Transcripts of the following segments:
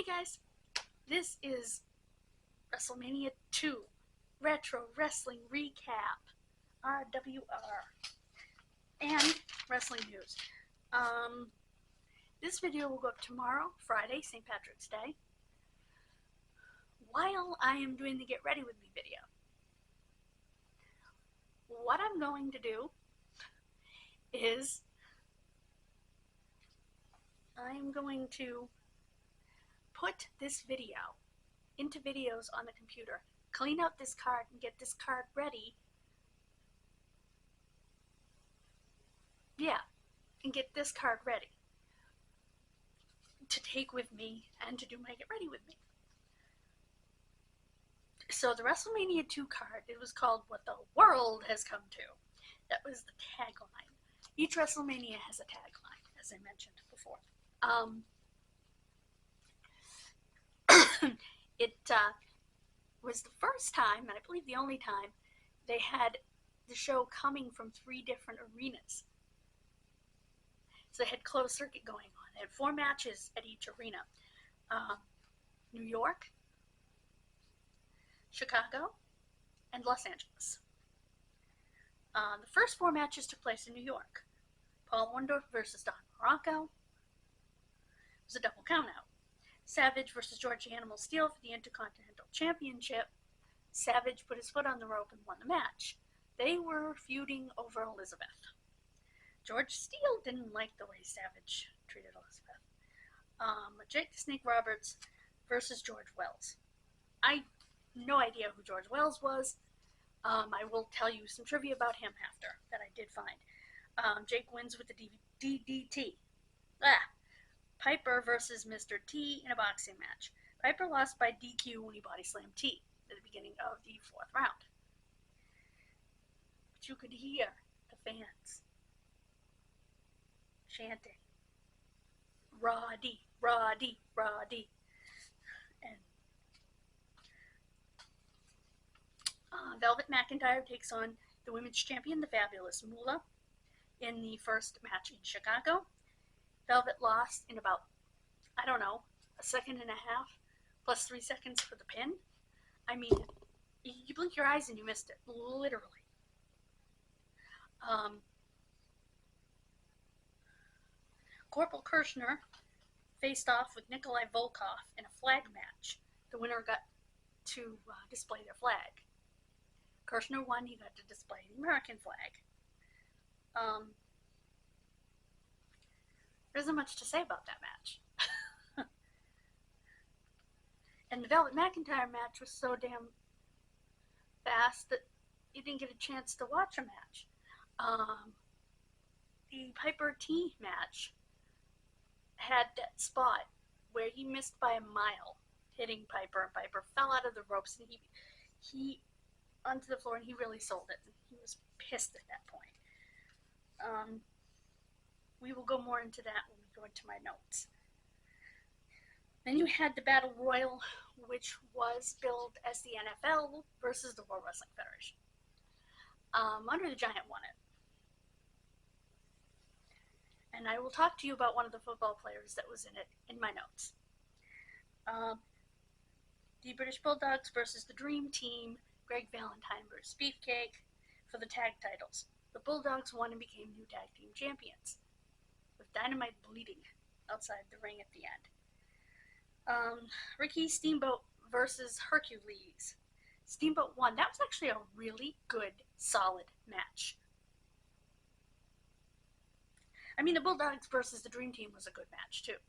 guys, this is WrestleMania 2 Retro Wrestling Recap, RWR, and wrestling news. This video will go up tomorrow, Friday, St. Patrick's Day, while I am doing the Get Ready With Me video. What I'm going to do is I'm going to put this video into videos on the computer, clean out this card and get this card ready. And get this card ready to take with me and to do my Get Ready With Me. So the WrestleMania 2 card, it was called What the World Has Come To. That was the tagline. Each WrestleMania has a tagline, as I mentioned before. It was the first time, and I believe the only time, they had the show coming from 3 different arenas. So they had closed circuit going on. They had 4 matches at each arena. New York, Chicago, and Los Angeles. The first 4 matches took place in New York. Paul Orndorff versus Don Morocco. It was a double countout. Savage versus George Animal Steele for the Intercontinental Championship. Savage put his foot on the rope and won the match. They were feuding over Elizabeth. George Steele didn't like the way Savage treated Elizabeth. Jake the Snake Roberts versus George Wells. I have no idea who George Wells was. I will tell you some trivia about him after that I did find. Jake wins with the DDT. Piper versus Mr. T in a boxing match. Piper lost by DQ when he body slammed T at the beginning of the 4th round. But you could hear the fans chanting, Roddy, Roddy, Roddy. And Velvet McIntyre takes on the women's champion, the Fabulous Moolah, in the first match in Chicago. Velvet lost in about, I don't know, a second and a half, plus 3 seconds for the pin. I mean, you blink your eyes and you missed it, literally. Corporal Kirshner faced off with Nikolai Volkov in a flag match. The winner got to display their flag. Kirshner won, he got to display the American flag. There isn't much to say about that match. And the Velvet McIntyre match was so damn fast that you didn't get a chance to watch a match. The Piper T match had that spot where he missed by a mile hitting Piper, and Piper fell out of the ropes and he onto the floor, and he really sold it. He was pissed at that point. We will go more into that when we go into my notes. Then you had the Battle Royal, which was billed as the NFL versus the World Wrestling Federation. Andre the Giant won it. And I will talk to you about one of the football players that was in it in my notes. The British Bulldogs versus the Dream Team, Greg Valentine versus Beefcake, for the tag titles. The Bulldogs won and became new tag team champions, with Dynamite bleeding outside the ring at the end. Ricky Steamboat versus Hercules. Steamboat won. That was actually a really good, solid match. I mean, the Bulldogs versus the Dream Team was a good match, too.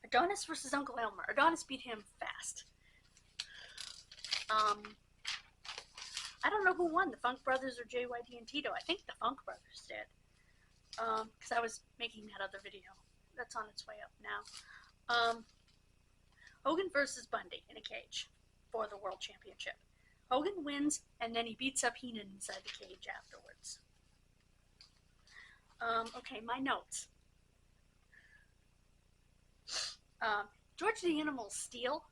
Adonis versus Uncle Elmer. Adonis beat him fast. I don't know who won, the Funk Brothers or JYD and Tito. I think the Funk Brothers did. Because I was making that other video. That's on its way up now. Hogan versus Bundy in a cage for the World Championship. Hogan wins, and then he beats up Heenan inside the cage afterwards. Okay, my notes. George the Animal Steele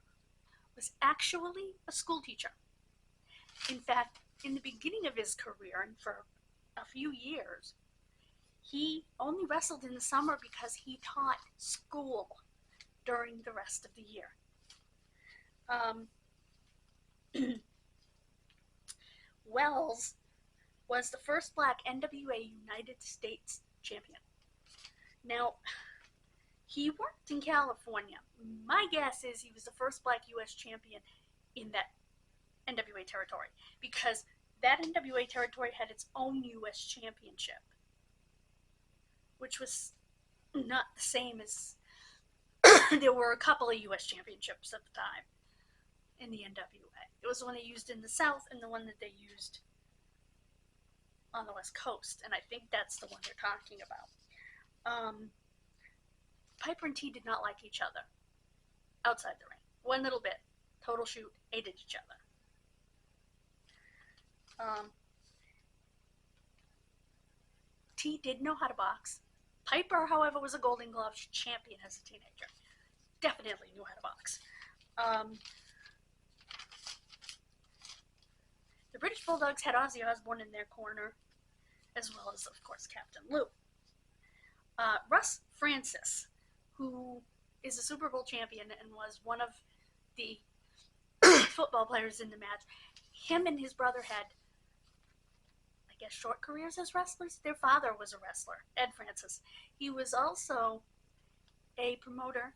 was actually a school teacher. In fact, in the beginning of his career, and for a few years, he only wrestled in the summer because he taught school during the rest of the year. Wells was the first black NWA United States champion. Now, he worked in California. My guess is he was the first black U.S. champion in that NWA territory, because that NWA territory had its own U.S. championship, which was not the same as there were a couple of U.S. championships at the time in the NWA. It was the one they used in the South and the one that they used on the West Coast, and I think that's the one they're talking about. Piper and T did not like each other outside the ring. One little bit. Total shoot. Hated each other. T did know how to box. Piper, however, was a Golden Gloves champion as a teenager. Definitely knew how to box. The British Bulldogs had Ozzy Osbourne in their corner, as well as, of course, Captain Lou. Russ Francis, who is a Super Bowl champion and was one of the football players in the match, him and his brother had, I guess, short careers as wrestlers. Their father was a wrestler, Ed Francis. He was also a promoter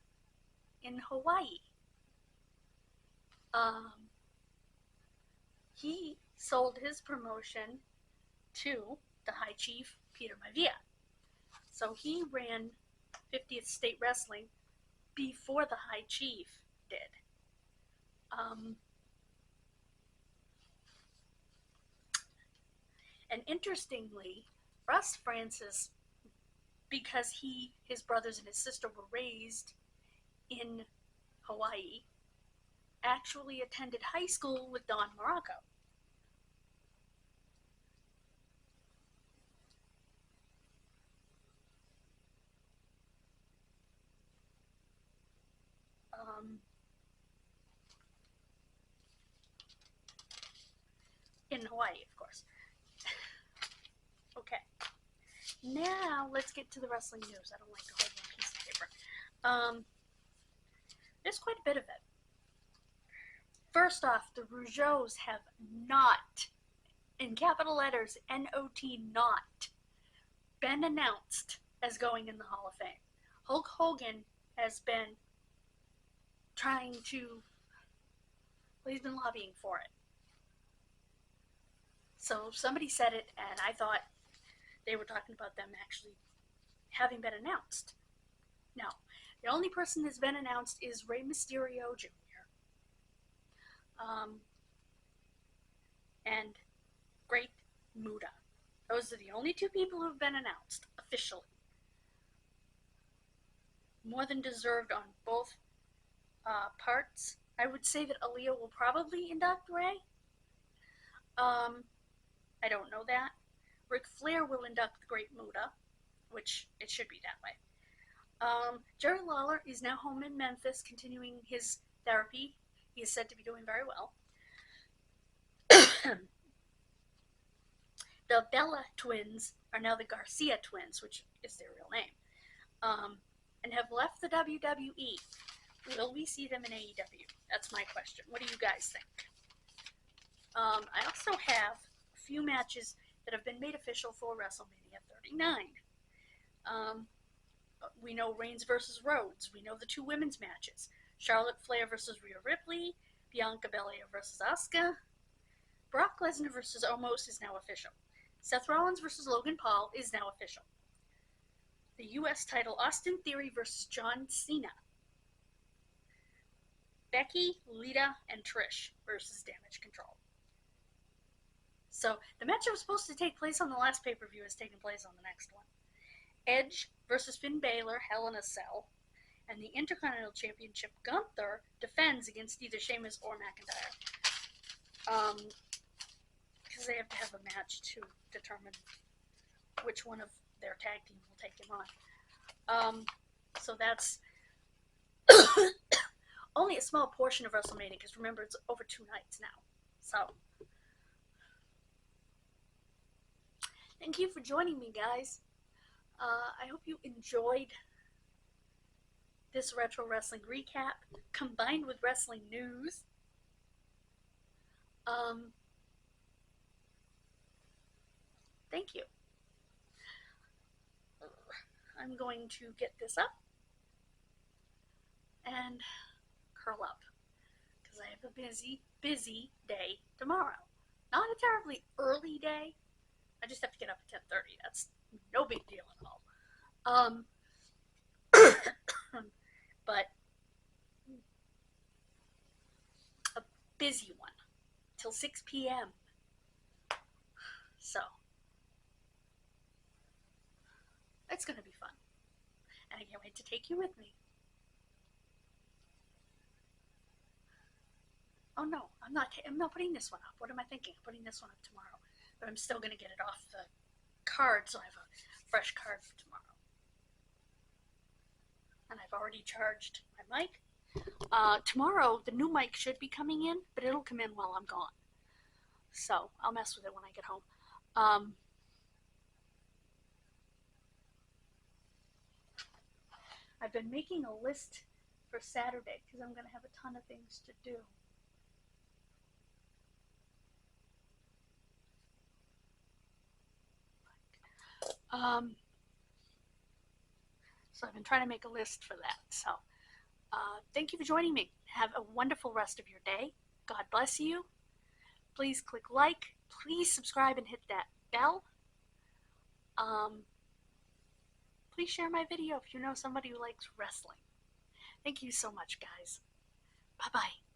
in Hawaii. He sold his promotion to the High Chief, Peter Maivia. So he ran 50th State Wrestling before the High Chief did. And interestingly, Russ Francis, because his brothers and his sister were raised in Hawaii, actually attended high school with Don Morocco. In Hawaii, of course. Okay. Now, let's get to the wrestling news. I don't like to hold one piece of paper. There's quite a bit of it. First off, the Rougeaus have not, in capital letters, N-O-T, not, been announced as going in the Hall of Fame. Hulk Hogan has been trying to, well, he's been lobbying for it. So somebody said it, and I thought they were talking about them actually having been announced. No, the only person that's been announced is Rey Mysterio Jr. And Great Muta. Those are the only two people who have been announced officially. More than deserved on both parts. I would say that Aaliyah will probably induct Rey. I don't know that. Ric Flair will induct the Great Muta, which it should be that way. Jerry Lawler is now home in Memphis, continuing his therapy. He is said to be doing very well. The Bella twins are now the Garcia twins, which is their real name, and have left the WWE. Will we see them in AEW? That's my question. What do you guys think? I also have a few matches that have been made official for WrestleMania 39. We know Reigns versus Rhodes. We know the two women's matches. Charlotte Flair versus Rhea Ripley. Bianca Belair versus Asuka. Brock Lesnar versus Omos is now official. Seth Rollins versus Logan Paul is now official. The U.S. title, Austin Theory versus John Cena. Becky, Lita, and Trish versus Damage Control. So, the match that was supposed to take place on the last pay-per-view is taking place on the next one. Edge versus Finn Balor, Hell in a Cell. And the Intercontinental Championship, Gunther, defends against either Sheamus or McIntyre. Because they have to have a match to determine which one of their tag team will take him on. So that's only a small portion of WrestleMania, because remember, it's over 2 nights now. So, thank you for joining me, guys. I hope you enjoyed this retro wrestling recap combined with wrestling news. Thank you. I'm going to get this up and curl up because I have a busy day tomorrow. Not a terribly early day. I just have to get up at 10:30. That's no big deal at all. But a busy one till 6 p.m. So it's going to be fun. And I can't wait to take you with me. Oh no, I'm not putting this one up. What am I thinking? I'm putting this one up tomorrow. But I'm still going to get it off the card so I have a fresh card for tomorrow. And I've already charged my mic. Tomorrow, the new mic should be coming in, but it'll come in while I'm gone. So I'll mess with it when I get home. I've been making a list for Saturday because I'm going to have a ton of things to do. So I've been trying to make a list for that. So thank you for joining me. Have a wonderful rest of your day. God bless you. Please click like. Please subscribe and hit that bell. Please share my video if you know somebody who likes wrestling. Thank you so much, guys. Bye-bye.